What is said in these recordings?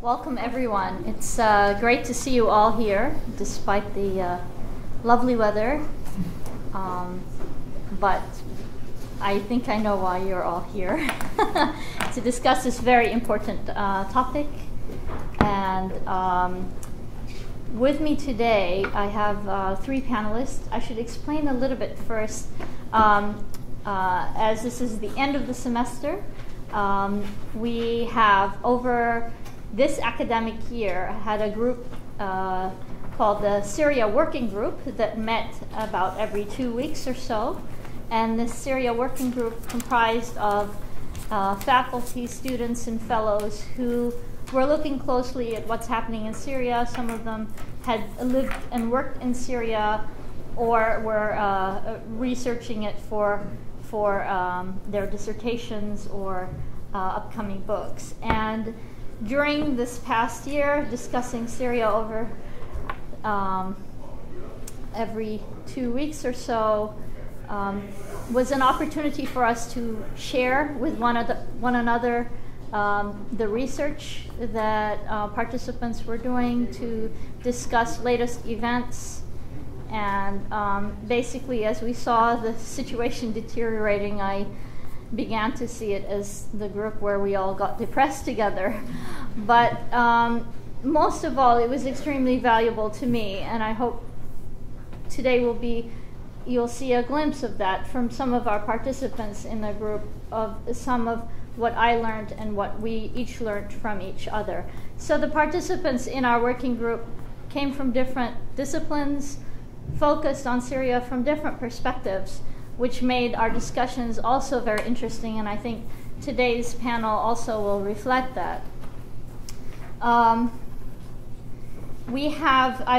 Welcome, everyone. It's great to see you all here, despite the lovely weather. But I think I know why you're all here, to discuss this very important topic. And with me today, I have three panelists. I should explain a little bit first. As this is the end of the semester, we have over this academic year had a group called the Syria Working Group that met about every 2 weeks or so. And this Syria Working Group comprised of faculty, students, and fellows who were looking closely at what's happening in Syria. Some of them had lived and worked in Syria or were researching it for their dissertations or upcoming books. And during this past year, discussing Syria over every 2 weeks or so was an opportunity for us to share with one another the research that participants were doing, to discuss latest events. And basically, as we saw the situation deteriorating, I began to see it as the group where we all got depressed together. But most of all, it was extremely valuable to me, and I hope today you'll see a glimpse of that from some of our participants in the group, of some of what I learned and what we each learned from each other. So the participants in our working group came from different disciplines, focused on Syria from different perspectives, which made our discussions also very interesting, and I think today's panel also will reflect that. I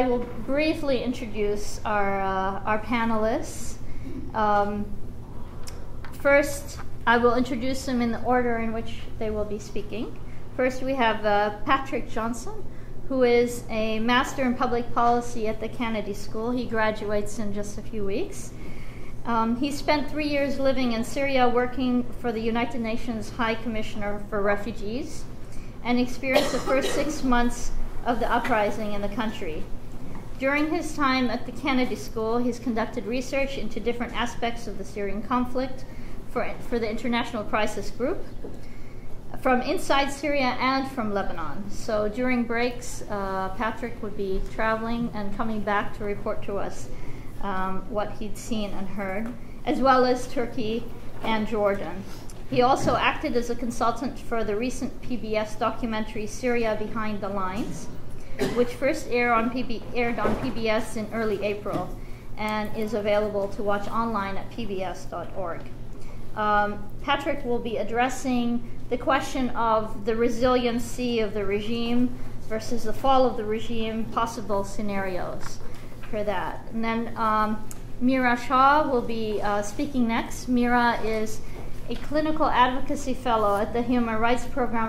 will briefly introduce our panelists. First, I will introduce them in the order in which they will be speaking. First, we have Patrick Johnson, who is a Master in Public Policy at the Kennedy School. He graduates in just a few weeks. He spent 3 years living in Syria, working for the United Nations High Commissioner for Refugees, and experienced the first 6 months of the uprising in the country. During his time at the Kennedy School, he's conducted research into different aspects of the Syrian conflict for the International Crisis Group, from inside Syria and from Lebanon. So during breaks, Patrick would be traveling and coming back to report to us what he'd seen and heard, as well as Turkey and Jordan. He also acted as a consultant for the recent PBS documentary Syria Behind the Lines, which first aired on PBS in early April and is available to watch online at pbs.org. Patrick will be addressing the question of the resiliency of the regime versus the fall of the regime, possible scenarios for that. And then Meera Shah will be speaking next. Meera is a clinical advocacy fellow at the Human Rights Program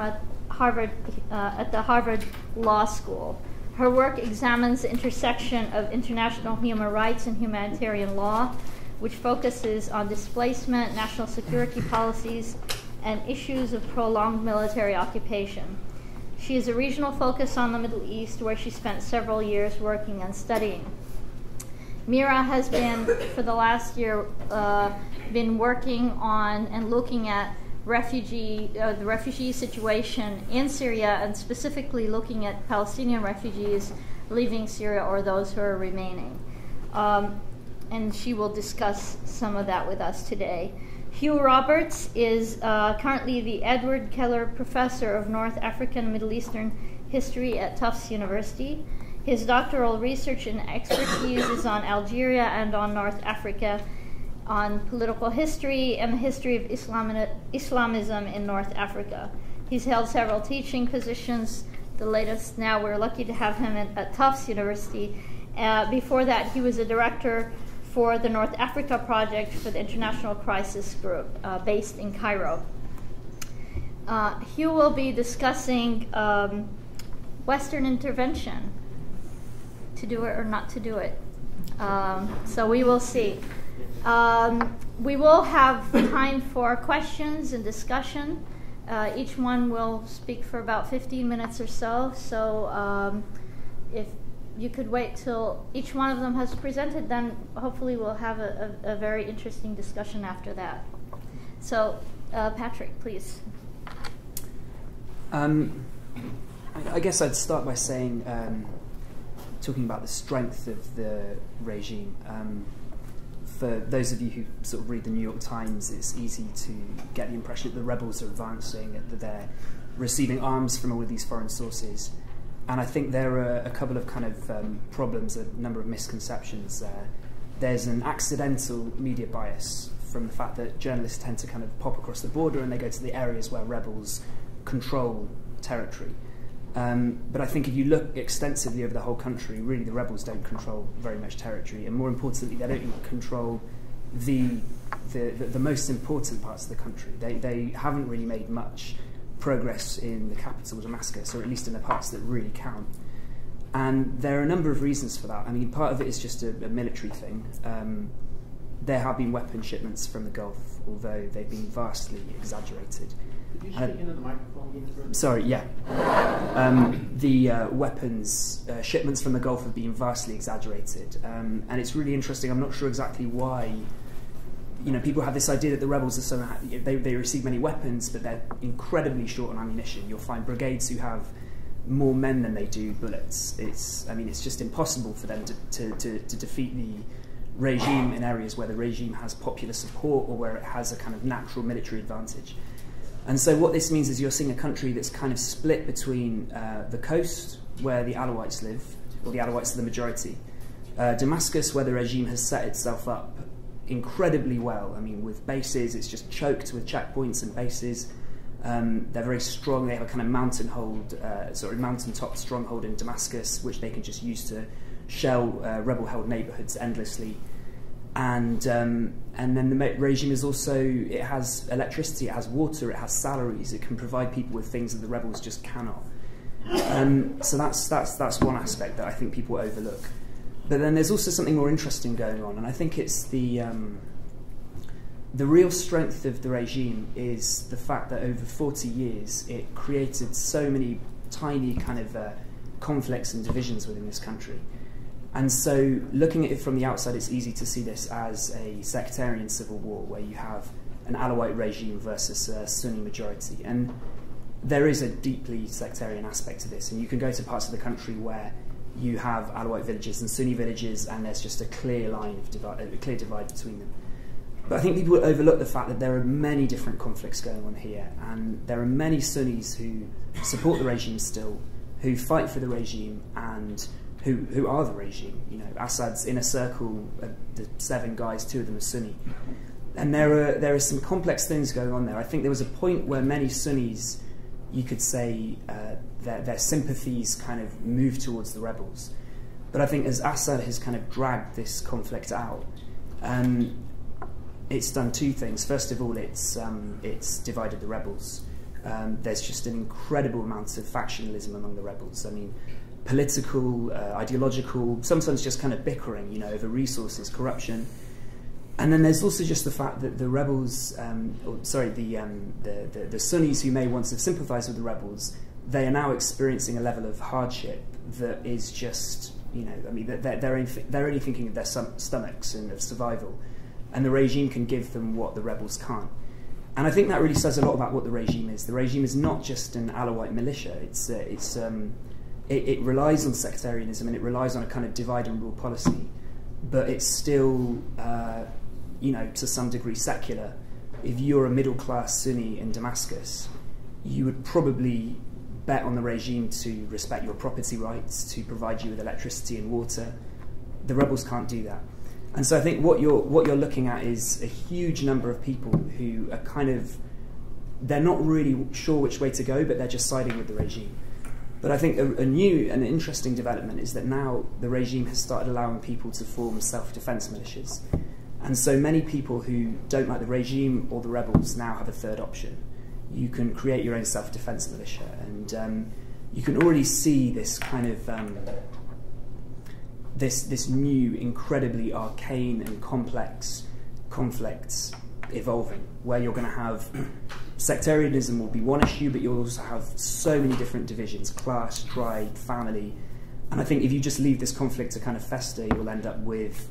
at the Harvard Law School. Her work examines the intersection of international human rights and humanitarian law, which focuses on displacement, national security policies, and issues of prolonged military occupation. She is a regional focus on the Middle East, where she spent several years working and studying. Meera has been, for the last year, been working on and looking at the refugee situation in Syria, and specifically looking at Palestinian refugees leaving Syria or those who are remaining. And she will discuss some of that with us today. Hugh Roberts is currently the Edward Keller Professor of North African and Middle Eastern History at Tufts University. His doctoral research and expertise is on Algeria and on North Africa, on political history and the history of Islamism in North Africa. He's held several teaching positions. The latest, now we're lucky to have him at Tufts University. Before that, he was a director for the North Africa Project for the International Crisis Group, based in Cairo. Hugh will be discussing Western intervention, to do it or not to do it. So we will see. We will have time for questions and discussion Each one will speak for about 15 minutes or so. So if you could wait till each one of them has presented, then hopefully we'll have a very interesting discussion after that. So, Patrick, please. I guess I'd start by saying, talking about the strength of the regime. For those of you who sort of read the New York Times, it's easy to get the impression that the rebels are advancing, that they're receiving arms from all of these foreign sources. And I think there are a couple of kind of problems, a number of misconceptions there. There's an accidental media bias from the fact that journalists tend to kind of pop across the border and they go to the areas where rebels control territory. But I think if you look extensively over the whole country, really the rebels don't control very much territory, and more importantly, they don't even control the most important parts of the country. They haven't really made much progress in the capital, Damascus, or at least in the parts that really count. And there are a number of reasons for that. I mean, part of it is just a military thing. There have been weapon shipments from the Gulf, although they've been vastly exaggerated. Could you speak into the microphone? Sorry, yeah. The weapons shipments from the Gulf have been vastly exaggerated. And it's really interesting. I'm not sure exactly why. You know, people have this idea that the rebels are so they receive many weapons, but they're incredibly short on ammunition. You'll find brigades who have more men than they do bullets. It's just impossible for them to defeat the regime in areas where the regime has popular support or where it has a kind of natural military advantage. And so what this means is you're seeing a country that's kind of split between the coast, where the Alawites live, or the Alawites are the majority, Damascus, where the regime has set itself up incredibly well. I mean, with bases, it's just choked with checkpoints and bases. They're very strong. They have a kind of mountaintop stronghold in Damascus, which they can just use to shell rebel-held neighborhoods endlessly. And then the regime is also, it has electricity, it has water, it has salaries. It can provide people with things that the rebels just cannot. So that's one aspect that I think people overlook. But then there's also something more interesting going on, and I think it's the real strength of the regime is the fact that over 40 years it created so many tiny kind of conflicts and divisions within this country. And so looking at it from the outside, it's easy to see this as a sectarian civil war where you have an Alawite regime versus a Sunni majority. And there is a deeply sectarian aspect to this, and you can go to parts of the country where you have Alawite villages and Sunni villages, and there's just a clear line of clear divide between them. But I think people overlook the fact that there are many different conflicts going on here, and there are many Sunnis who support the regime still, who fight for the regime, and who are the regime. You know, Assad's inner circle, the 7 guys, 2 of them are Sunni. And there are some complex things going on there. I think there was a point where many Sunnis, you could say, their sympathies kind of moved towards the rebels. But I think as Assad has kind of dragged this conflict out, it's done 2 things. First of all, it's divided the rebels. There's just an incredible amount of factionalism among the rebels. I mean, political, ideological, sometimes just kind of bickering, you know, over resources, corruption. And then there's also just the fact that the rebels, the Sunnis who may once have sympathised with the rebels, they are now experiencing a level of hardship that is just, you know, I mean, they're only thinking of their stomachs and of survival, and the regime can give them what the rebels can't. And I think that really says a lot about what the regime is. The regime is not just an Alawite militia. It relies on sectarianism, and it relies on a kind of divide and rule policy, but it's still, you know, to some degree secular. If you're a middle-class Sunni in Damascus, you would probably bet on the regime to respect your property rights, to provide you with electricity and water. The rebels can't do that. And so I think what you're looking at is a huge number of people who are kind of, they're not really sure which way to go, but they're just siding with the regime. But I think a new and interesting development is that now the regime has started allowing people to form self-defense militias. And so many people who don't like the regime or the rebels now have a third option. You can create your own self-defense militia, and you can already see this kind of this new, incredibly arcane and complex conflicts evolving, where you're going to have sectarianism will be one issue, but you'll also have so many different divisions: class, tribe, family. And I think if you just leave this conflict to kind of fester, you'll end up with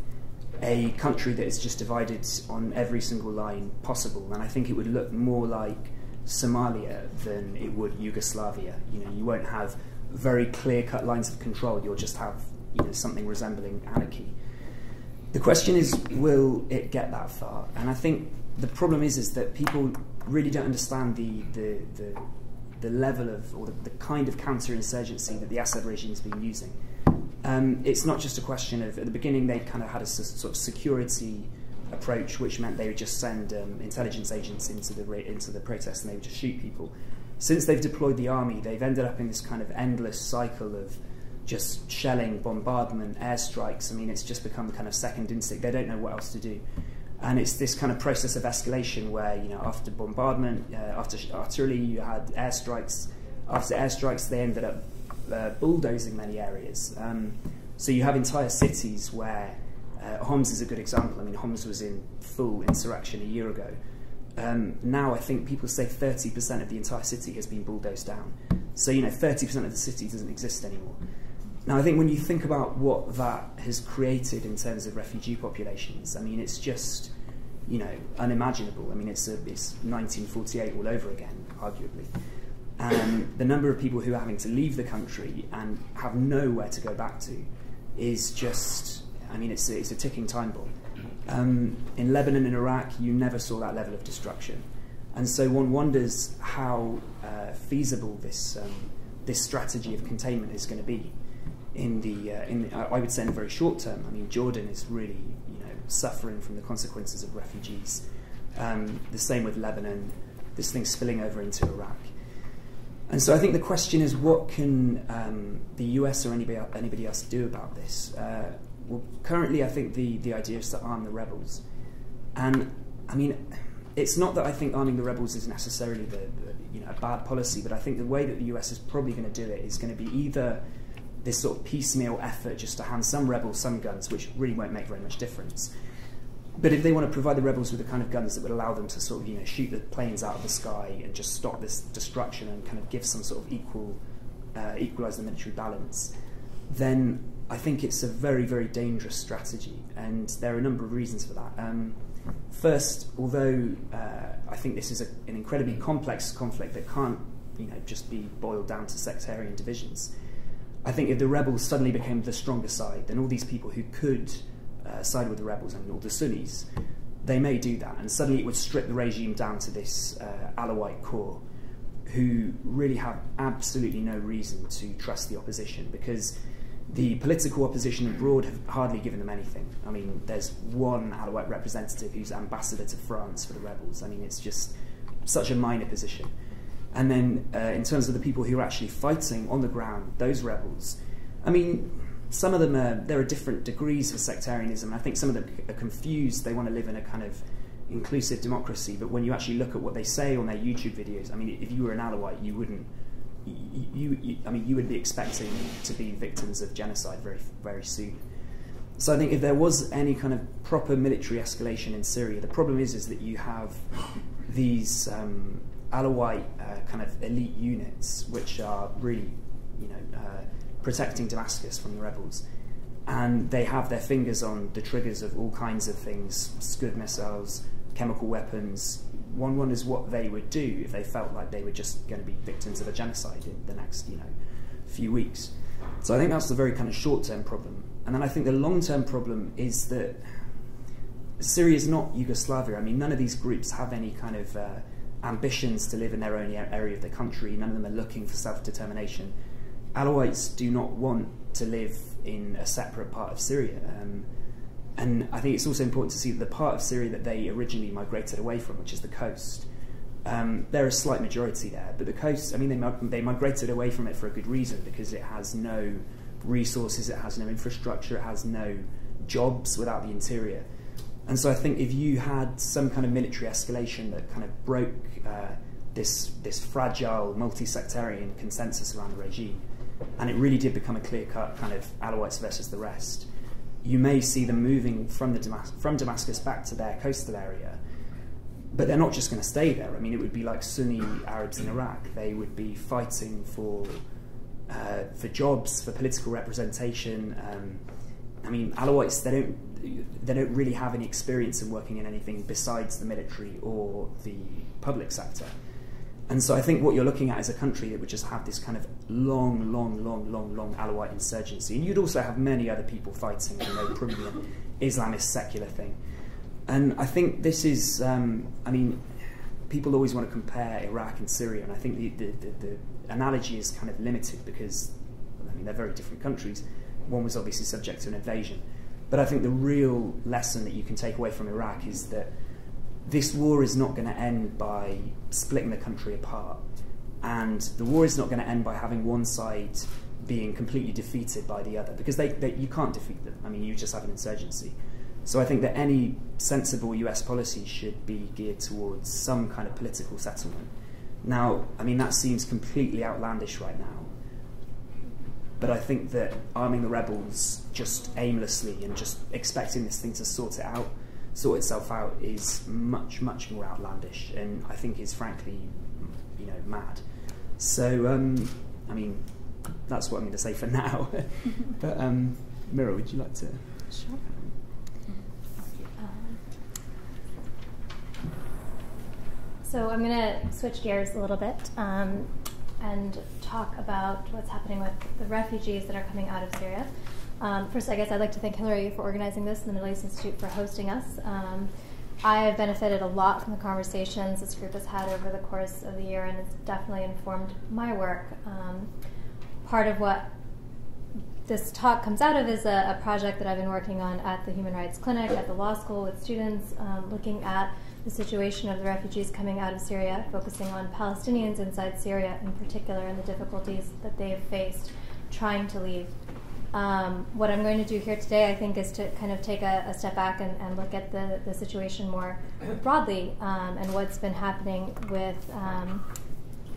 a country that is just divided on every single line possible. And I think it would look more like Somalia than it would Yugoslavia. You know, you won't have very clear-cut lines of control. You'll just have, you know, something resembling anarchy. The question is, will it get that far? And I think the problem is that people really don't understand the level of, or the kind of counterinsurgency that the Assad regime has been using. It's not just a question of, at the beginning they kind of had a sort of security approach, which meant they would just send intelligence agents into the protests and they would just shoot people. Since they've deployed the army, they've ended up in this kind of endless cycle of just shelling, bombardment, airstrikes. I mean, it's just become kind of second instinct. They don't know what else to do. And it's this kind of process of escalation where, you know, after bombardment, after artillery, you had airstrikes. After airstrikes, they ended up bulldozing many areas. So you have entire cities where, Homs is a good example. I mean, Homs was in full insurrection a year ago. Now I think people say 30% of the entire city has been bulldozed down. So, you know, 30% of the city doesn't exist anymore. Now, I think when you think about what that has created in terms of refugee populations, I mean, it's just, you know, unimaginable. I mean, it's 1948 all over again, arguably. The number of people who are having to leave the country and have nowhere to go back to is just, I mean, it's a ticking time bomb. In Lebanon and Iraq, you never saw that level of destruction. And so one wonders how feasible this strategy of containment is going to be I would say in the very short term. I mean, Jordan is really, you know, suffering from the consequences of refugees. The same with Lebanon, this thing spilling over into Iraq. And so I think the question is, what can the US or anybody else do about this? Well, currently I think the idea is to arm the rebels. And, I mean, it's not that I think arming the rebels is necessarily you know, a bad policy, but I think the way that the US is probably going to do it is going to be either this sort of piecemeal effort just to hand some rebels some guns, which really won't make very much difference. But if they want to provide the rebels with the kind of guns that would allow them to sort of, you know, shoot the planes out of the sky and just stop this destruction and kind of give some sort of equalise the military balance, then I think it's a very, very dangerous strategy. And there are a number of reasons for that. First, although I think this is an incredibly complex conflict that can't, you know, just be boiled down to sectarian divisions, I think if the rebels suddenly became the stronger side, then all these people who could side with the rebels, I mean, all the Sunnis, they may do that, and suddenly it would strip the regime down to this Alawite core, who really have absolutely no reason to trust the opposition, because the political opposition abroad have hardly given them anything. I mean, there's one Alawite representative who's ambassador to France for the rebels. I mean, it's just such a minor position. And then in terms of the people who are actually fighting on the ground, those rebels, I mean, some of them there are different degrees of sectarianism. I think some of them are confused. They want to live in a kind of inclusive democracy, but when you actually look at what they say on their YouTube videos, I mean, if you were an Alawite, you wouldn't, I mean, you would be expecting to be victims of genocide very, very soon. So I think if there was any kind of proper military escalation in Syria, the problem is that you have these Alawite kind of elite units, which are really, you know, protecting Damascus from the rebels, and they have their fingers on the triggers of all kinds of things: Scud missiles, chemical weapons. One wonders what they would do if they felt like they were just going to be victims of a genocide in the next, you know, few weeks. So I think that's the very kind of short-term problem. And then I think the long-term problem is that Syria is not Yugoslavia. I mean, none of these groups have any kind of ambitions to live in their own area of the country. None of them are looking for self-determination. Alawites do not want to live in a separate part of Syria. And I think it's also important to see that the part of Syria that they originally migrated away from, which is the coast, they're a slight majority there. But the coast, I mean, they migrated away from it for a good reason, because it has no resources, it has no infrastructure, it has no jobs without the interior. And so I think if you had some kind of military escalation that kind of broke this fragile, multi-sectarian consensus around the regime, and it really did become a clear-cut kind of Alawites versus the rest, you may see them moving from Damascus back to their coastal area. But they're not just going to stay there. I mean, it would be like Sunni Arabs in Iraq. They would be fighting for jobs, for political representation. I mean, Alawites, they don't really have any experience in working in anything besides the military or the public sector. And so I think what you're looking at is a country that would just have this kind of long Alawite insurgency. And you'd also have many other people fighting, probably an Islamist secular thing. And I think this is, I mean, people always want to compare Iraq and Syria, and I think the analogy is kind of limited because, I mean, they're very different countries. One was obviously subject to an invasion. But I think the real lesson that you can take away from Iraq is that this war is not going to end by splitting the country apart. And the war is not going to end by having one side being completely defeated by the other, because you can't defeat them. I mean, you just have an insurgency. So I think that any sensible US policy should be geared towards some kind of political settlement. Now, I mean, that seems completely outlandish right now. But I think that arming the rebels just aimlessly and just expecting this thing to sort itself out is much more outlandish, and I think is frankly, mad. So, I mean, that's what I'm going to say for now. But Meera, would you like to? Sure. So I'm going to switch gears a little bit and talk about what's happening with the refugees that are coming out of Syria. First, I guess I'd like to thank Hillary for organizing this and the Middle East Institute for hosting us. I have benefited a lot from the conversations this group has had over the course of the year, and it's definitely informed my work. Part of what this talk comes out of is a project that I've been working on at the Human Rights Clinic at the law school with students, looking at the situation of the refugees coming out of Syria, focusing on Palestinians inside Syria in particular and the difficulties that they have faced trying to leave. What I'm going to do here today, I think, is to kind of take a step back and look at the situation more broadly and what's been happening with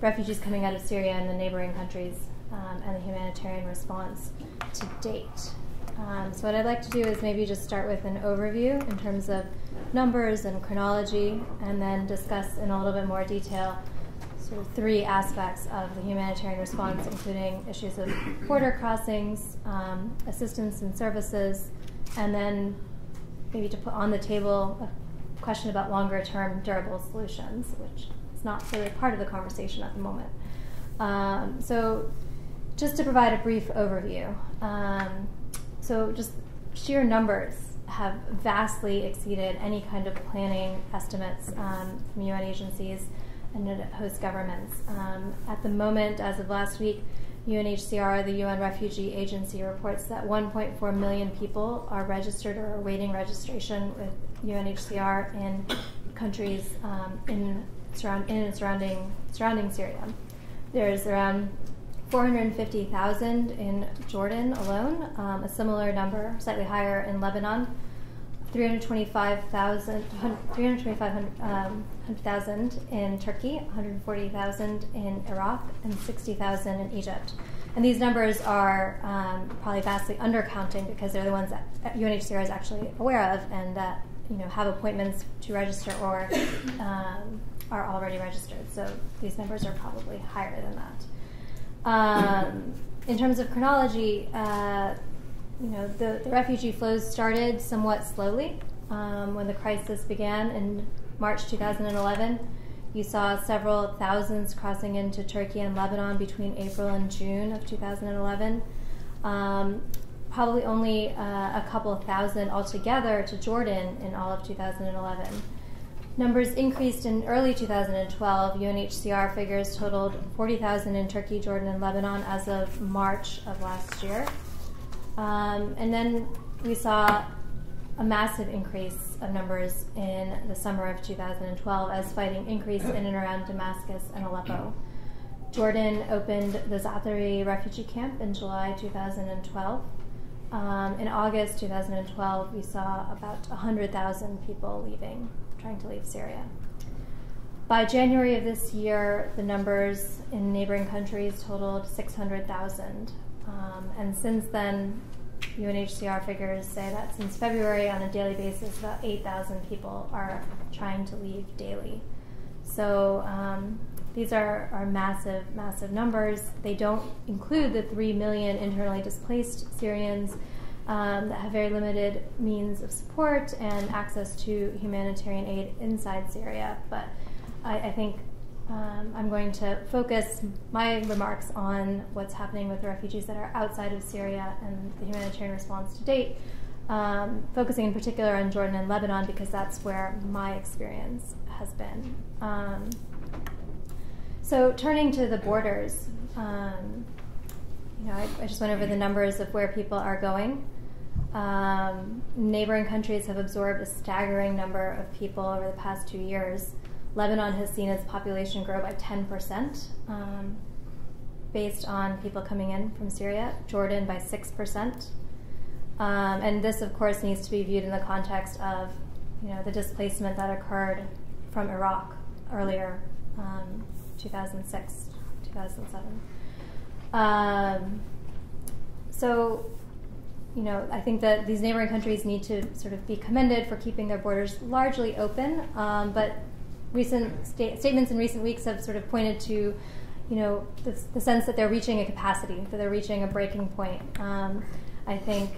refugees coming out of Syria and the neighboring countries and the humanitarian response to date. So what I'd like to do is maybe just start with an overview in terms of numbers and chronology, and then discuss in a little bit more detail sort of three aspects of the humanitarian response, including issues of border crossings, assistance and services, and then maybe to put on the table a question about longer-term durable solutions, which is not really part of the conversation at the moment. So just to provide a brief overview. So just sheer numbers have vastly exceeded any kind of planning estimates from UN agencies and host governments. At the moment, as of last week, UNHCR, the UN Refugee Agency, reports that 1.4 million people are registered or awaiting registration with UNHCR in countries in and surrounding Syria. There's around 450,000 in Jordan alone, a similar number, slightly higher in Lebanon, 325,000 in Turkey, 140,000 in Iraq, and 60,000 in Egypt. And these numbers are probably vastly undercounting because they're the ones that UNHCR is actually aware of and that have appointments to register or are already registered. So these numbers are probably higher than that. In terms of chronology, the refugee flows started somewhat slowly. When the crisis began in March 2011, you saw several thousands crossing into Turkey and Lebanon between April and June of 2011. Probably only a couple thousand altogether to Jordan in all of 2011. Numbers increased in early 2012. UNHCR figures totaled 40,000 in Turkey, Jordan, and Lebanon as of March of last year. And then we saw a massive increase of numbers in the summer of 2012 as fighting increased in and around Damascus and Aleppo. Jordan opened the Zaatari refugee camp in July 2012. In August 2012, we saw about 100,000 people trying to leave Syria. By January of this year, the numbers in neighboring countries totaled 600,000. And since then, UNHCR figures say that since February, on a daily basis, about 8,000 people are trying to leave daily. So these are massive, massive numbers. They don't include the 3 million internally displaced Syrians that have very limited means of support and access to humanitarian aid inside Syria. But I think I'm going to focus my remarks on what's happening with the refugees that are outside of Syria and the humanitarian response to date, focusing in particular on Jordan and Lebanon because that's where my experience has been. So turning to the borders, I just went over the numbers of where people are going. Neighboring countries have absorbed a staggering number of people over the past 2 years. Lebanon has seen its population grow by 10% based on people coming in from Syria, Jordan by 6%. And this, of course, needs to be viewed in the context of the displacement that occurred from Iraq earlier, 2006, 2007. So I think that these neighboring countries need to sort of be commended for keeping their borders largely open, but recent statements in recent weeks have sort of pointed to, the sense that they're reaching a capacity, that they're reaching a breaking point. I think,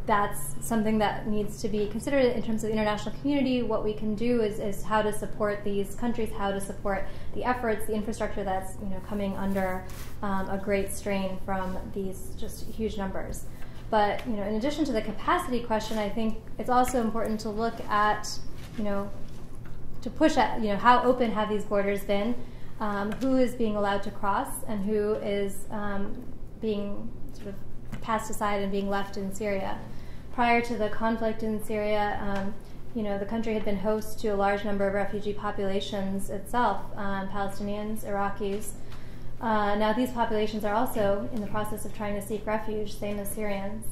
that's something that needs to be considered in terms of the international community. What we can do is how to support these countries, how to support the efforts, the infrastructure that's coming under a great strain from these just huge numbers. But in addition to the capacity question, I think it's also important to look at to push at how open have these borders been, who is being allowed to cross, and who is being sort of cast aside and being left in Syria. Prior to the conflict in Syria, the country had been host to a large number of refugee populations itself, Palestinians, Iraqis. Now these populations are also in the process of trying to seek refuge, same as Syrians,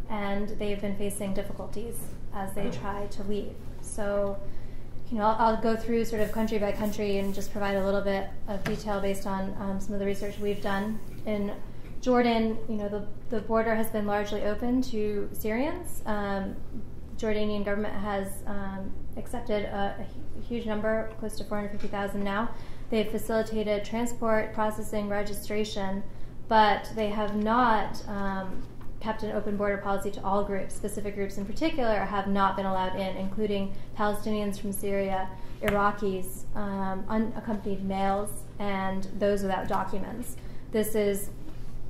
and they've been facing difficulties as they try to leave. So, I'll go through sort of country by country and just provide a little bit of detail based on some of the research we've done. In Jordan, the border has been largely open to Syrians. The Jordanian government has accepted a huge number, close to 450,000 now. They've facilitated transport, processing, registration, but they have not kept an open border policy to all groups. Specific groups in particular have not been allowed in, including Palestinians from Syria, Iraqis, unaccompanied males, and those without documents. This is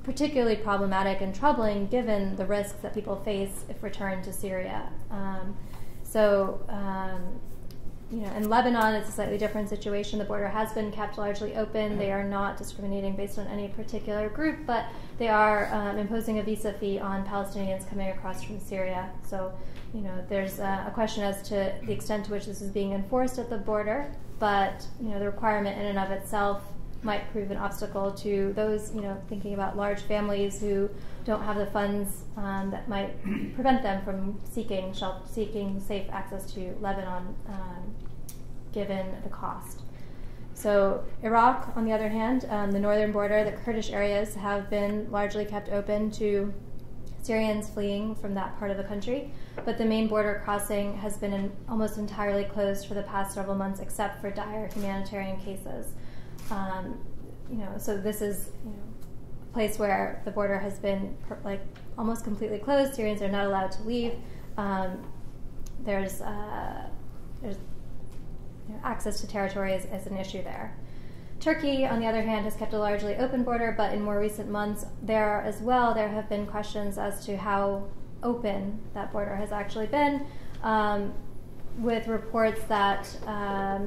particularly problematic and troubling given the risks that people face if returned to Syria. In Lebanon, it's a slightly different situation. The border has been kept largely open. They are not discriminating based on any particular group, but they are imposing a visa fee on Palestinians coming across from Syria. So, there's a question as to the extent to which this is being enforced at the border, but, the requirement in and of itself might prove an obstacle to those, thinking about large families who don't have the funds that might prevent them from seeking safe access to Lebanon, given the cost. So Iraq, on the other hand, the northern border, the Kurdish areas have been largely kept open to Syrians fleeing from that part of the country, but the main border crossing has been almost entirely closed for the past several months, except for dire humanitarian cases. So this is a place where the border has been almost completely closed. Syrians are not allowed to leave. There's access to territory is an issue there. Turkey, on the other hand, has kept a largely open border, but in more recent months there have been questions as to how open that border has actually been, with reports that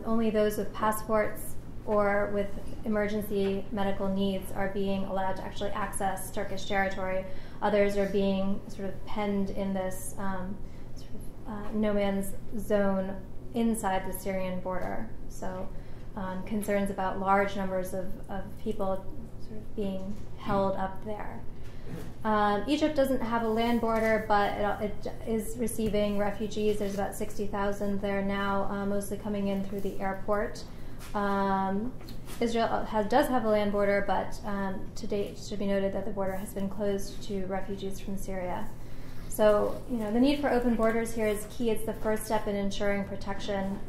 only those with passports or with emergency medical needs are being allowed to actually access Turkish territory. Others are being sort of penned in this no man's zone inside the Syrian border. So concerns about large numbers of people sort of being held up there. Egypt doesn't have a land border, but it is receiving refugees. There's about 60,000 there now, mostly coming in through the airport. Israel does have a land border, but to date, it should be noted that the border has been closed to refugees from Syria. So, the need for open borders here is key. It's the first step in ensuring protection.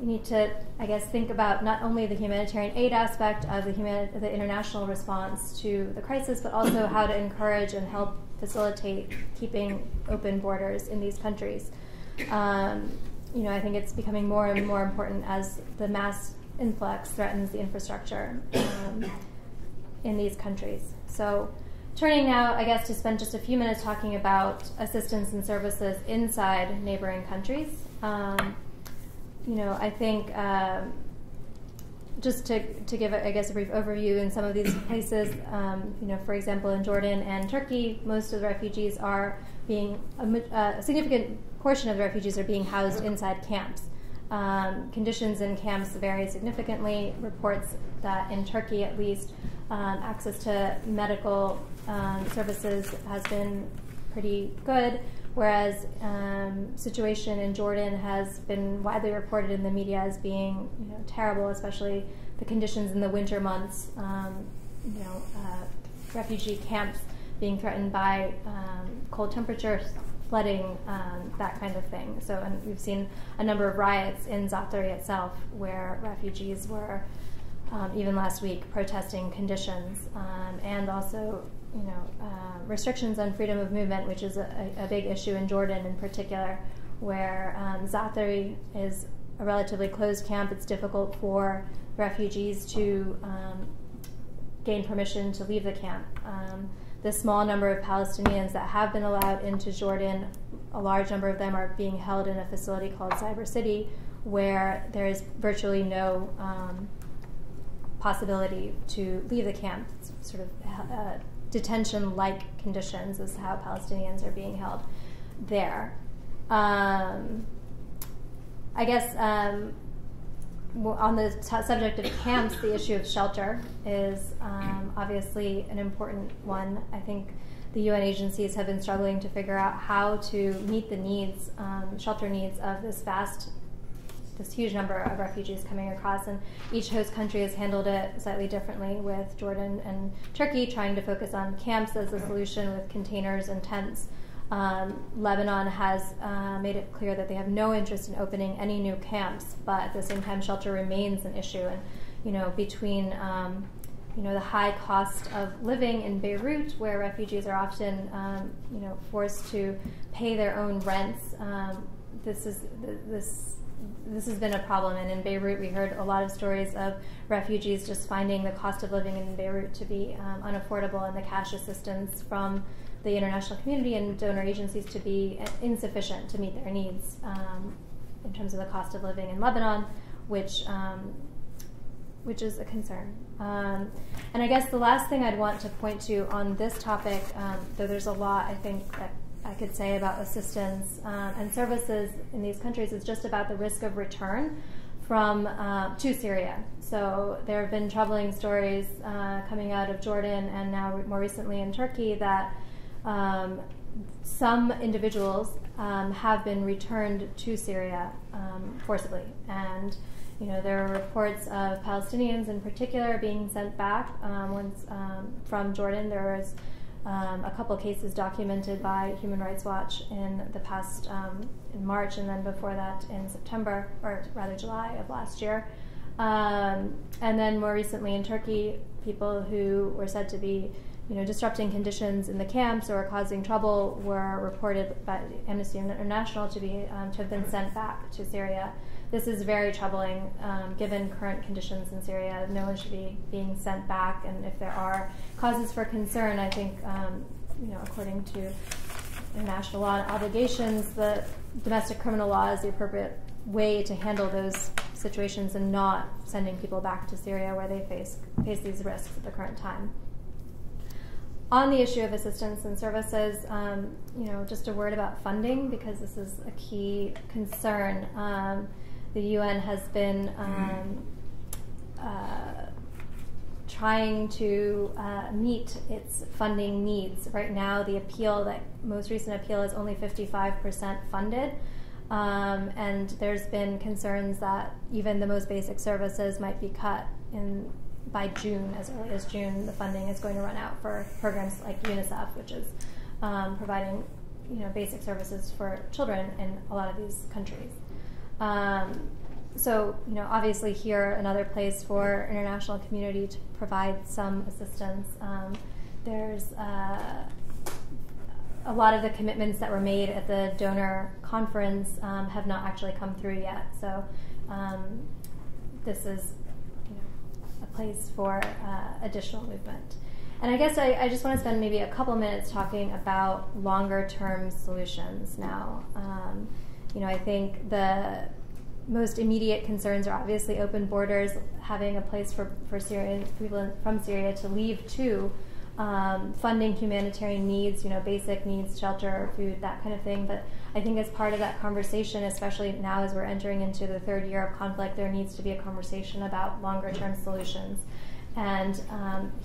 We need to, I guess, think about not only the humanitarian aid aspect of the international response to the crisis, but also how to encourage and help facilitate keeping open borders in these countries. I think it's becoming more and more important as the mass influx threatens the infrastructure in these countries. So, turning now, I guess, to spend just a few minutes talking about assistance and services inside neighboring countries. I think just to give, I guess, a brief overview in some of these places, for example, in Jordan and Turkey, most of the refugees are a significant portion of the refugees are being housed inside camps. Conditions in camps vary significantly. Reports that in Turkey, at least, access to medical services has been pretty good, whereas situation in Jordan has been widely reported in the media as being terrible, especially the conditions in the winter months. Refugee camps being threatened by cold temperatures, flooding, that kind of thing. So, and we've seen a number of riots in Zaatari itself where refugees were, even last week, protesting conditions, and also, restrictions on freedom of movement, which is a big issue in Jordan in particular, where Zaatari is a relatively closed camp. It's difficult for refugees to gain permission to leave the camp. The small number of Palestinians that have been allowed into Jordan, a large number of them are being held in a facility called Cyber City, where there is virtually no possibility to leave the camp. It's sort of detention-like conditions is how Palestinians are being held there. I guess on the subject of camps, the issue of shelter is obviously an important one. I think the UN agencies have been struggling to figure out how to meet the needs, shelter needs of this huge number of refugees coming across, and each host country has handled it slightly differently, with Jordan and Turkey trying to focus on camps as a solution with containers and tents. Lebanon has made it clear that they have no interest in opening any new camps, but at the same time, shelter remains an issue. And between the high cost of living in Beirut, where refugees are often forced to pay their own rents, this has been a problem. And in Beirut, we heard a lot of stories of refugees just finding the cost of living in Beirut to be unaffordable, and the cash assistance from the international community and donor agencies to be insufficient to meet their needs in terms of the cost of living in Lebanon, which is a concern. And I guess the last thing I'd want to point to on this topic, though there's a lot I think that I could say about assistance and services in these countries, is just about the risk of return to Syria. So there have been troubling stories coming out of Jordan and now more recently in Turkey that some individuals have been returned to Syria forcibly. And there are reports of Palestinians in particular being sent back from Jordan. There was a couple of cases documented by Human Rights Watch in the past, in March, and then before that in September, or rather July of last year. And then more recently in Turkey, people who were said to be disrupting conditions in the camps or causing trouble were reported by Amnesty International to have been sent back to Syria. This is very troubling, given current conditions in Syria. No one should be being sent back, and if there are causes for concern, I think, according to international law and obligations, the domestic criminal law is the appropriate way to handle those situations, and not sending people back to Syria where they face these risks at the current time. On the issue of assistance and services, just a word about funding, because this is a key concern. The UN has been trying to meet its funding needs. Right now, the most recent appeal is only 55% funded. And there's been concerns that even the most basic services might be cut by June, as early as June. The funding is going to run out for programs like UNICEF, which is providing basic services for children in a lot of these countries. So, obviously here, another place for international community to provide some assistance. There's a lot of the commitments that were made at the donor conference have not actually come through yet. So this is a place for additional movement. And I guess I just want to spend maybe a couple minutes talking about longer-term solutions now. I think the most immediate concerns are obviously open borders, having a place for Syrian people from Syria to leave to, funding humanitarian needs, basic needs, shelter, food, that kind of thing. But I think as part of that conversation, especially now as we're entering into the third year of conflict, there needs to be a conversation about longer-term solutions. And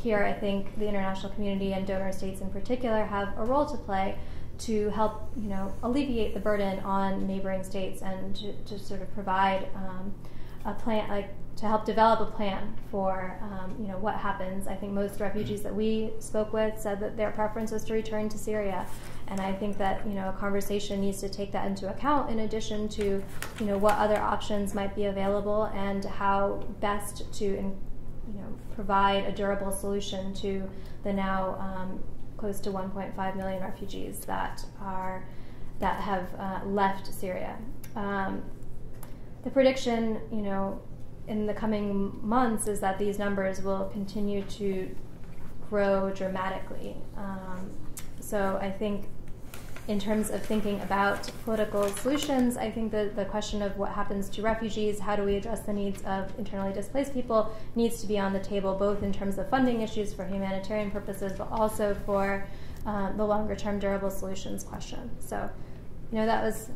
here I think the international community and donor states in particular have a role to play to help, alleviate the burden on neighboring states and to sort of provide a plan, to help develop a plan for, what happens. I think most refugees that we spoke with said that their preference was to return to Syria. And I think that, a conversation needs to take that into account in addition to, what other options might be available and how best to, provide a durable solution to the now close to 1.5 million refugees that have left Syria. The prediction, in the coming months is that these numbers will continue to grow dramatically. So I think in terms of thinking about political solutions, I think the question of what happens to refugees, how do we address the needs of internally displaced people, needs to be on the table, both in terms of funding issues for humanitarian purposes, but also for the longer-term durable solutions question. So, that was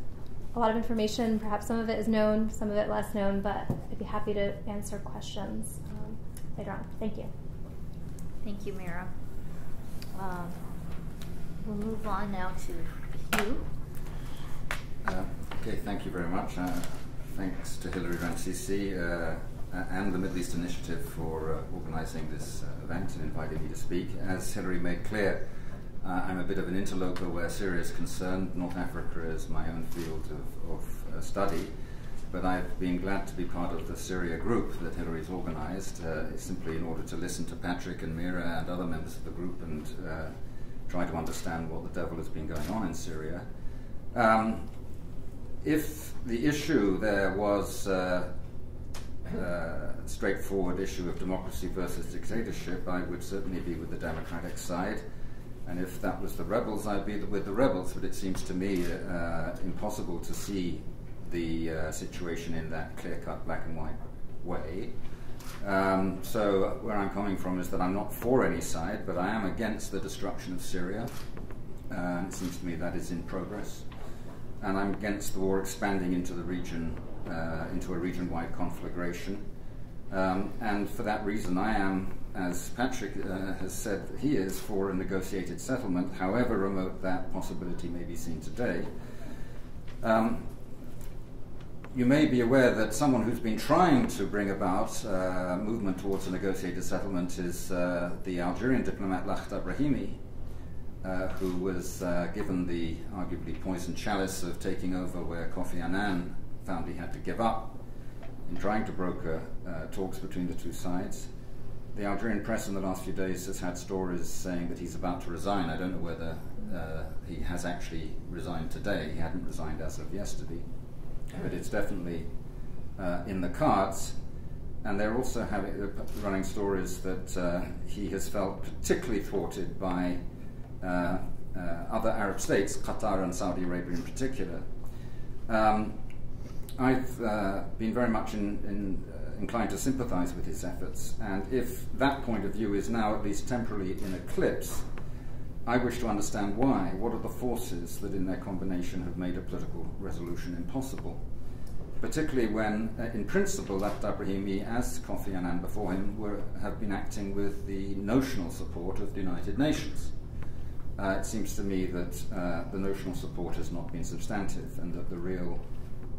a lot of information. Perhaps some of it is known, some of it less known, but I'd be happy to answer questions later on. Thank you. Thank you, Meera. We'll move on now to Hugh. Okay, thank you very much. Thanks to Hillary Rancisi and the Middle East Initiative for organizing this event and inviting me to speak. As Hillary made clear, I'm a bit of an interloper where Syria is concerned. North Africa is my own field of study, but I've been glad to be part of the Syria group that Hillary's organized, simply in order to listen to Patrick and Meera and other members of the group and try to understand what the devil has been going on in Syria. If the issue there was a straightforward issue of democracy versus dictatorship, I would certainly be with the democratic side. And if that was the rebels, I'd be with the rebels. But it seems to me impossible to see the situation in that clear-cut black and white way. So where I'm coming from is that I'm not for any side, but I am against the destruction of Syria. It seems to me that is in progress. And I'm against the war expanding into the region, into a region-wide conflagration. And for that reason, I am, as Patrick has said he is, for a negotiated settlement, however remote that possibility may be seen today. You may be aware that someone who's been trying to bring about movement towards a negotiated settlement is the Algerian diplomat Lakhdar Brahimi, who was given the arguably poisoned chalice of taking over where Kofi Annan found he had to give up in trying to broker talks between the two sides. The Algerian press in the last few days has had stories saying that he's about to resign. I don't know whether he has actually resigned today. He hadn't resigned as of yesterday. But it's definitely in the cards. And they're also running stories that he has felt particularly thwarted by other Arab states, Qatar and Saudi Arabia in particular. I've been very much inclined to sympathize with his efforts, and if that point of view is now at least temporarily in eclipse, I wish to understand why. What are the forces that in their combination have made a political resolution impossible? Particularly when, in principle, Lakhdar Brahimi, as Kofi Annan before him, have been acting with the notional support of the United Nations. It seems to me that the notional support has not been substantive, and that the real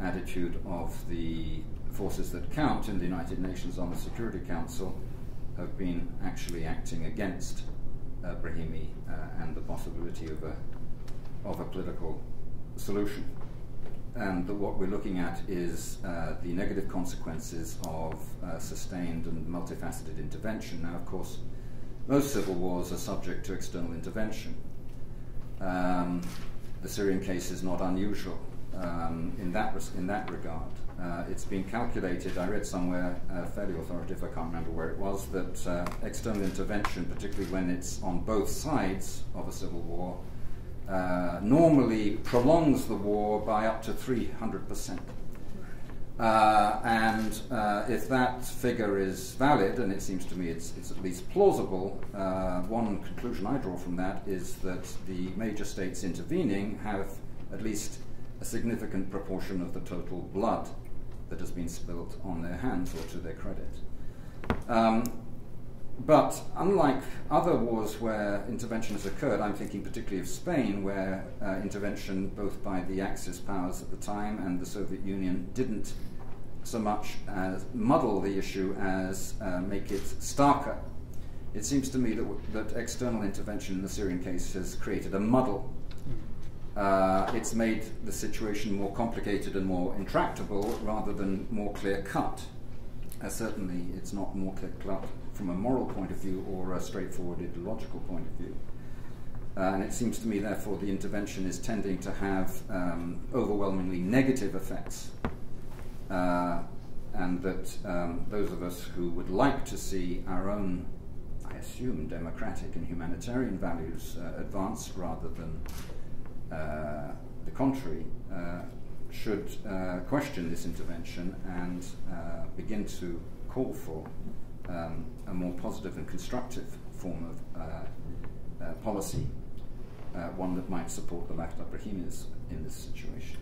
attitude of the forces that count in the United Nations on the Security Council have been actually acting against Brahimi and the possibility of a political solution. And what we're looking at is the negative consequences of sustained and multifaceted intervention. Now, of course, most civil wars are subject to external intervention. The Syrian case is not unusual in that regard. It's been calculated, I read somewhere, fairly authoritative, I can't remember where it was, that external intervention, particularly when it's on both sides of a civil war, normally prolongs the war by up to 300%. And if that figure is valid, and it seems to me it's at least plausible, one conclusion I draw from that is that the major states intervening have at least a significant proportion of the total blood that has been spilt on their hands or to their credit. But unlike other wars where intervention has occurred, I'm thinking particularly of Spain, where intervention both by the Axis powers at the time and the Soviet Union didn't so much as muddle the issue as make it starker. It seems to me that external intervention in the Syrian case has created a muddle. It's made the situation more complicated and more intractable rather than more clear-cut. Certainly it's not more clear-cut from a moral point of view or a straightforward ideological point of view. And it seems to me, therefore, the intervention is tending to have overwhelmingly negative effects. And that those of us who would like to see our own, I assume, democratic and humanitarian values advanced rather than the contrary, should question this intervention and begin to call for a more positive and constructive form of policy, one that might support the Lakhdar Brahimis in this situation.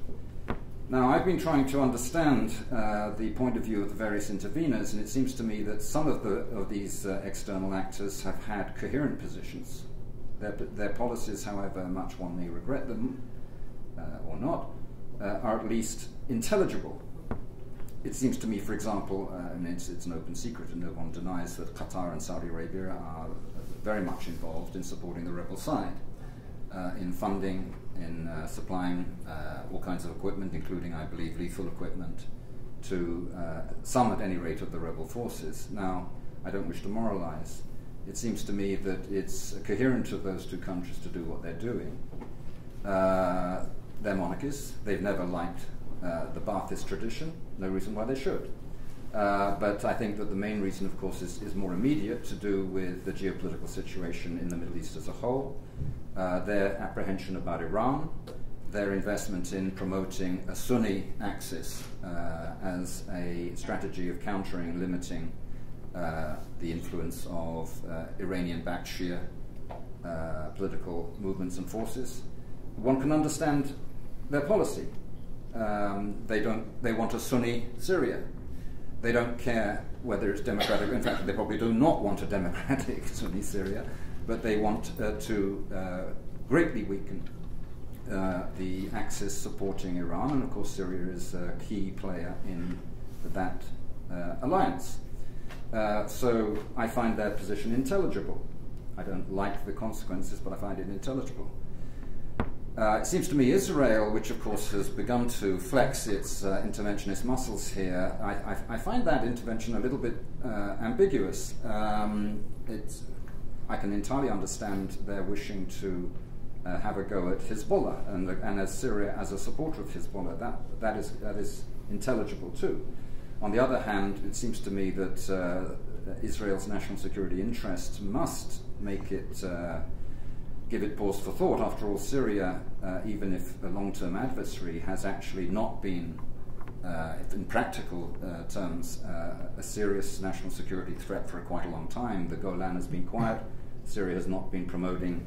Now, I've been trying to understand the point of view of the various interveners, and it seems to me that some of these external actors have had coherent positions. Their policies, however much one may regret them or not, are at least intelligible. It seems to me, for example, and it's an open secret and no one denies that Qatar and Saudi Arabia are very much involved in supporting the rebel side, in funding, in supplying all kinds of equipment, including, I believe, lethal equipment, to some, at any rate, of the rebel forces. Now, I don't wish to moralize. It seems to me that it's coherent to those two countries to do what they're doing. They're monarchies. They've never liked the Ba'athist tradition. No reason why they should. But I think that the main reason, of course, is more immediate, to do with the geopolitical situation in the Middle East as a whole, their apprehension about Iran, their investment in promoting a Sunni axis as a strategy of countering, limiting the influence of Iranian-backed Shia political movements and forces. One can understand their policy. They want a Sunni Syria. They don't care whether it's democratic. In fact, they probably do not want a democratic Sunni Syria, but they want to greatly weaken the axis supporting Iran, and of course Syria is a key player in that alliance. So I find their position intelligible. I don't like the consequences, but I find it intelligible. It seems to me Israel, which of course has begun to flex its interventionist muscles here, I find that intervention a little bit ambiguous. I can entirely understand their wishing to have a go at Hezbollah, and as Syria as a supporter of Hezbollah, that is intelligible too. On the other hand, it seems to me that Israel's national security interests must make it give it pause for thought. After all, Syria, even if a long-term adversary, has actually not been, in practical terms, a serious national security threat for quite a long time. The Golan has been quiet. Syria has not been promoting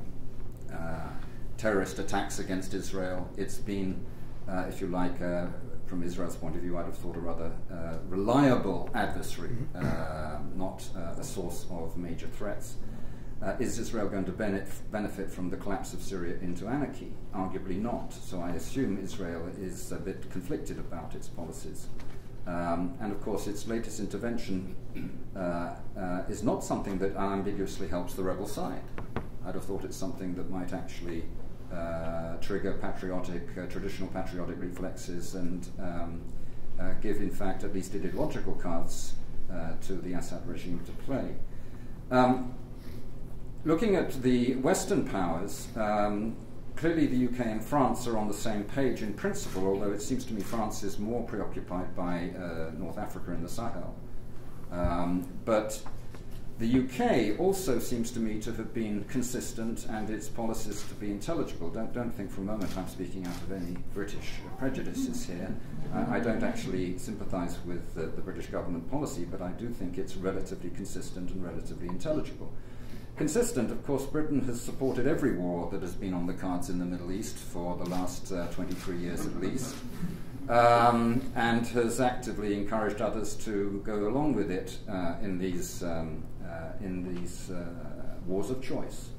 terrorist attacks against Israel. It's been, if you like, from Israel's point of view, I'd have thought a rather reliable adversary, not a source of major threats. Is Israel going to benefit from the collapse of Syria into anarchy? Arguably not. So I assume Israel is a bit conflicted about its policies. And of course, its latest intervention is not something that unambiguously helps the rebel side. I'd have thought it's something that might actually trigger traditional patriotic reflexes and give, in fact, at least ideological cards to the Assad regime to play. Looking at the Western powers, clearly the UK and France are on the same page in principle, although it seems to me France is more preoccupied by North Africa and the Sahel. But the UK also seems to me to have been consistent and its policies to be intelligible. Don't think for a moment I'm speaking out of any British prejudices here. I don't actually sympathise with the British government policy, but I do think it's relatively consistent and relatively intelligible. Consistent, of course, Britain has supported every war that has been on the cards in the Middle East for the last 23 years at least, and has actively encouraged others to go along with it in these wars of choice.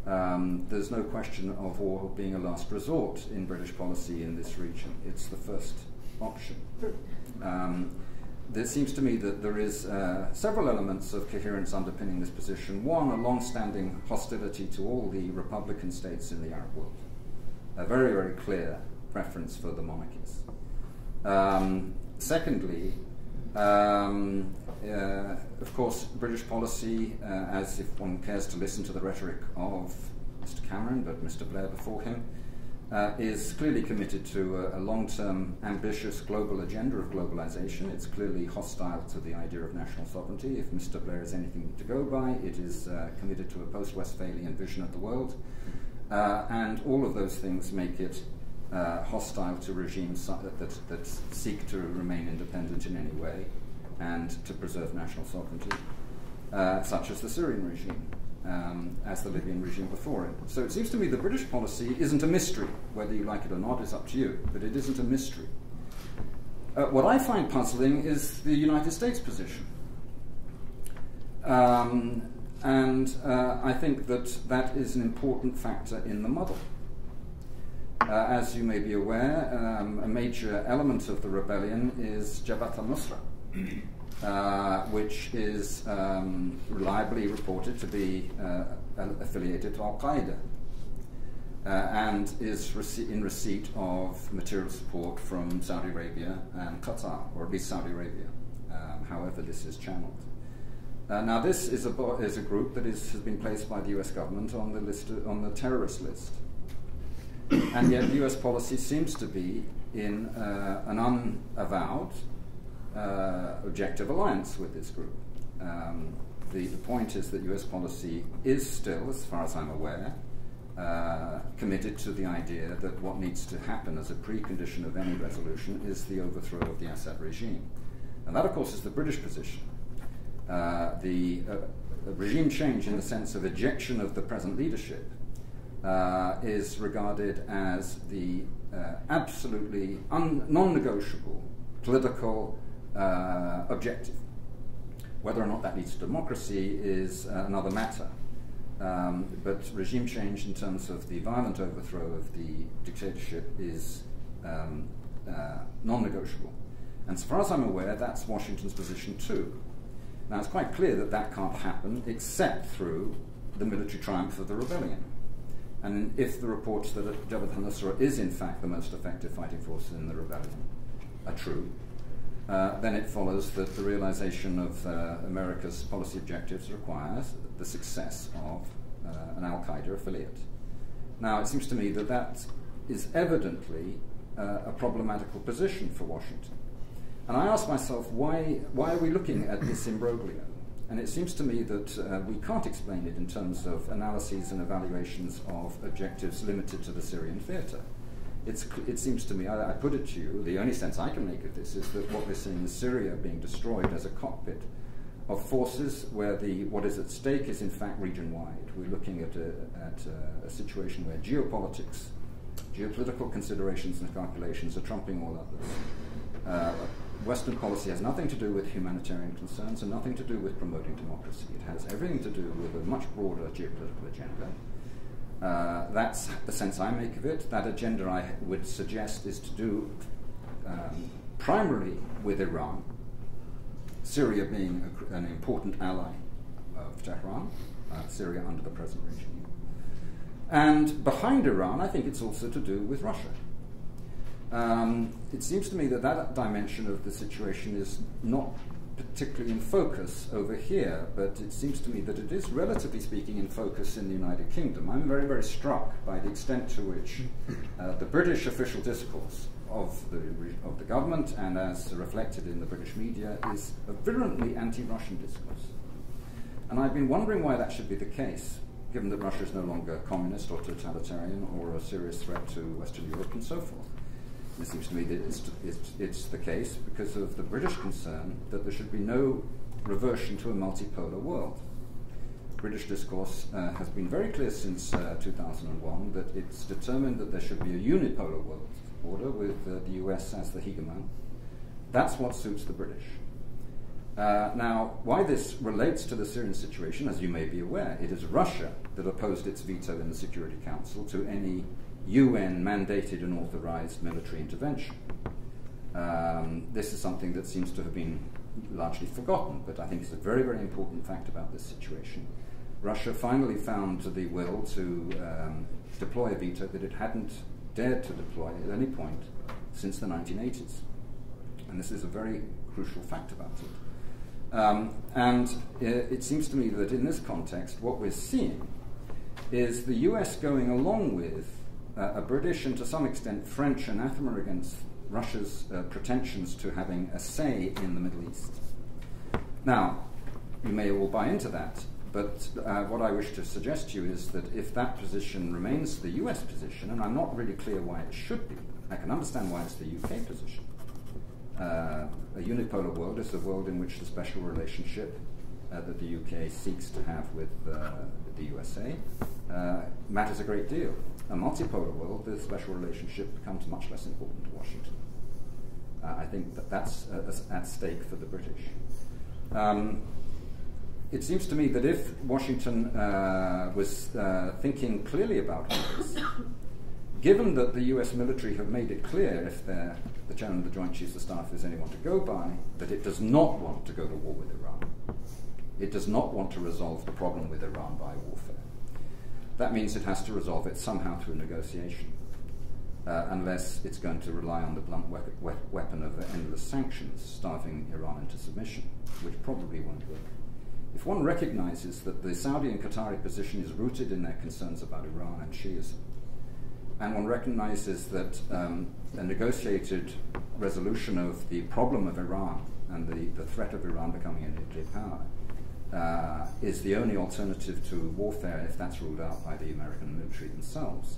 There's no question of war being a last resort in British policy in this region. It's the first option. It seems to me that there is several elements of coherence underpinning this position. One, a long-standing hostility to all the Republican states in the Arab world. A very, very clear preference for the monarchies. Secondly, of course, British policy, as if one cares to listen to the rhetoric of Mr. Cameron, but Mr. Blair before him, is clearly committed to a long-term, ambitious global agenda of globalization. It's clearly hostile to the idea of national sovereignty. If Mr. Blair is anything to go by, it is committed to a post-Westphalian vision of the world. And all of those things make it hostile to regimes that seek to remain independent in any way and to preserve national sovereignty, such as the Syrian regime. As the Libyan regime before it. So it seems to me the British policy isn't a mystery. Whether you like it or not is up to you, but it isn't a mystery. What I find puzzling is the United States position. I think that is an important factor in the muddle. As you may be aware, a major element of the rebellion is Jabhat al-Nusra, which is reliably reported to be affiliated to Al-Qaeda and is in receipt of material support from Saudi Arabia and Qatar, or at least Saudi Arabia, however this is channeled. Now this is a group that has been placed by the US government on the terrorist list. And yet US policy seems to be in an unavowed objective alliance with this group. The point is that US policy is still, as far as I'm aware, committed to the idea that what needs to happen as a precondition of any resolution is the overthrow of the Assad regime. And that, of course, is the British position. The regime change in the sense of ejection of the present leadership is regarded as the absolutely non-negotiable political objective. Whether or not that leads to democracy is another matter. But regime change in terms of the violent overthrow of the dictatorship is non-negotiable. And as far as I'm aware, that's Washington's position too. Now, it's quite clear that that can't happen except through the military triumph of the rebellion. And if the reports that Jabhat al-Nusra is in fact the most effective fighting force in the rebellion are true, then it follows that the realization of America's policy objectives requires the success of an Al-Qaeda affiliate. Now, it seems to me that that is evidently a problematical position for Washington. And I ask myself, why are we looking at this imbroglio? And it seems to me that we can't explain it in terms of analyses and evaluations of objectives limited to the Syrian theatre. It seems to me, I put it to you, the only sense I can make of this is that what we're seeing is Syria being destroyed as a cockpit of forces where what is at stake is in fact region-wide. We're looking at a situation where geopolitics, geopolitical considerations and calculations are trumping all others. Western policy has nothing to do with humanitarian concerns and nothing to do with promoting democracy. It has everything to do with a much broader geopolitical agenda. That's the sense I make of it. That agenda, I would suggest, is to do primarily with Iran, Syria being an important ally of Tehran, Syria under the present regime. And behind Iran, I think it's also to do with Russia. It seems to me that that dimension of the situation is not particularly in focus over here, but it seems to me that it is, relatively speaking, in focus in the United Kingdom. I'm very, very struck by the extent to which the British official discourse of the government, and as reflected in the British media, is a virulently anti-Russian discourse. And I've been wondering why that should be the case, given that Russia is no longer communist or totalitarian or a serious threat to Western Europe and so forth. It seems to me that it's the case because of the British concern that there should be no reversion to a multipolar world. British discourse has been very clear since 2001 that it's determined that there should be a unipolar world order with the US as the hegemon. That's what suits the British. Now, why this relates to the Syrian situation, as you may be aware, it is Russia that opposed its veto in the Security Council to any UN-mandated and authorized military intervention. This is something that seems to have been largely forgotten, but I think it's a very, very important fact about this situation. Russia finally found the will to deploy a veto that it hadn't dared to deploy at any point since the 1980s. And this is a very crucial fact about it. It seems to me that in this context, what we're seeing is the US going along with a British and to some extent French anathema against Russia's pretensions to having a say in the Middle East. Now, you may all buy into that, but what I wish to suggest to you is that if that position remains the US position, and I'm not really clear why it should be, I can understand why it's the UK position. A unipolar world is a world in which the special relationship that the UK seeks to have with the USA matters a great deal. A multipolar world, the special relationship becomes much less important to Washington. I think that that's at stake for the British. It seems to me that if Washington was thinking clearly about this, given that the US military have made it clear, if the Chairman of the Joint Chiefs of Staff is anyone to go by, that it does not want to go to war with Iran. It does not want to resolve the problem with Iran by warfare. That means it has to resolve it somehow through negotiation, unless it's going to rely on the blunt weapon of endless sanctions, starving Iran into submission, which probably won't work. If one recognizes that the Saudi and Qatari position is rooted in their concerns about Iran and Shiism, and one recognizes that a negotiated resolution of the problem of Iran and the threat of Iran becoming a nuclear power is the only alternative to warfare if that's ruled out by the American military themselves,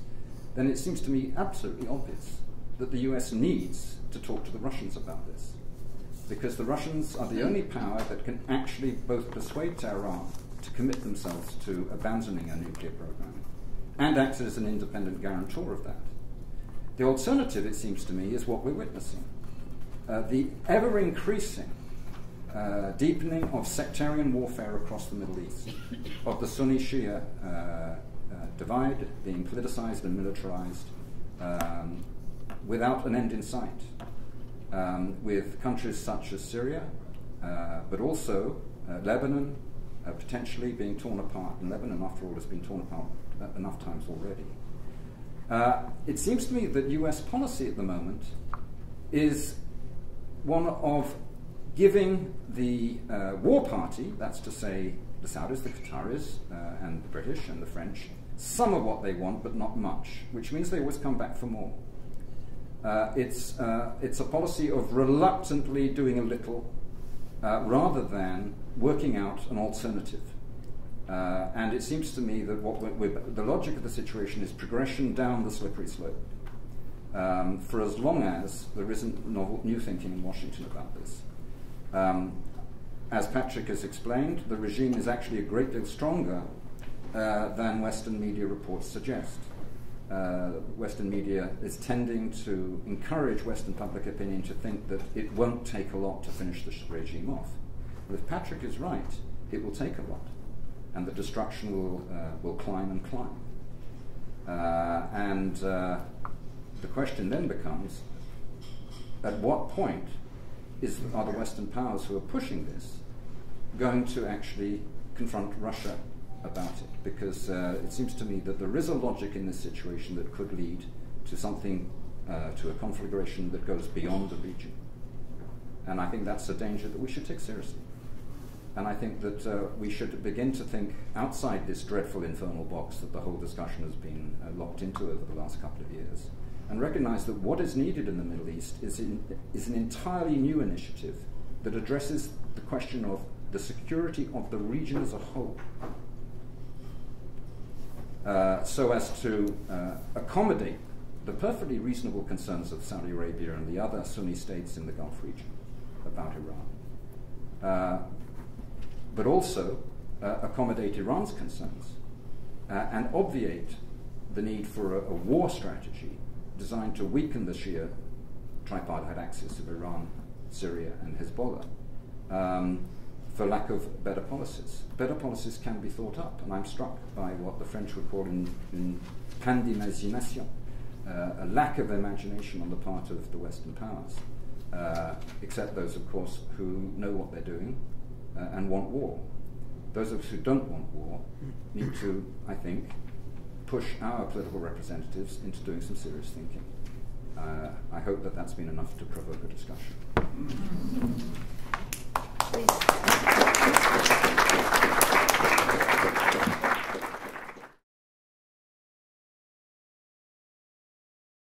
then it seems to me absolutely obvious that the US needs to talk to the Russians about this. Because the Russians are the only power that can actually both persuade Tehran to commit themselves to abandoning a nuclear program and act as an independent guarantor of that. The alternative, it seems to me, is what we're witnessing. The ever-increasing deepening of sectarian warfare across the Middle East, of the Sunni-Shia divide being politicized and militarized without an end in sight, with countries such as Syria, but also Lebanon potentially being torn apart, and Lebanon, after all, has been torn apart enough times already. It seems to me that US policy at the moment is one of giving the war party, that's to say the Saudis, the Qataris, and the British and the French, some of what they want but not much, which means they always come back for more. It's a policy of reluctantly doing a little rather than working out an alternative. And it seems to me that the logic of the situation is progression down the slippery slope for as long as there isn't new thinking in Washington about this. As Patrick has explained, the regime is actually a great deal stronger than Western media reports suggest. Western media is tending to encourage Western public opinion to think that it won't take a lot to finish the regime off. But if Patrick is right, it will take a lot, and the destruction will climb and climb. The question then becomes, at what point are the Western powers who are pushing this going to actually confront Russia about it? Because it seems to me that there is a logic in this situation that could lead to something, to a conflagration that goes beyond the region. And I think that's a danger that we should take seriously. And I think that we should begin to think outside this dreadful infernal box that the whole discussion has been locked into over the last couple of years, and recognize that what is needed in the Middle East is an entirely new initiative that addresses the question of the security of the region as a whole, so as to accommodate the perfectly reasonable concerns of Saudi Arabia and the other Sunni states in the Gulf region about Iran, but also accommodate Iran's concerns and obviate the need for a war strategy designed to weaken the Shia tripartite axis of Iran, Syria, and Hezbollah, for lack of better policies. Better policies can be thought up, and I'm struck by what the French would call in pan d'imagination, a lack of imagination on the part of the Western powers, except those, of course, who know what they're doing and want war. Those of us who don't want war need to, I think, push our political representatives into doing some serious thinking. I hope that that's been enough to provoke a discussion. Please.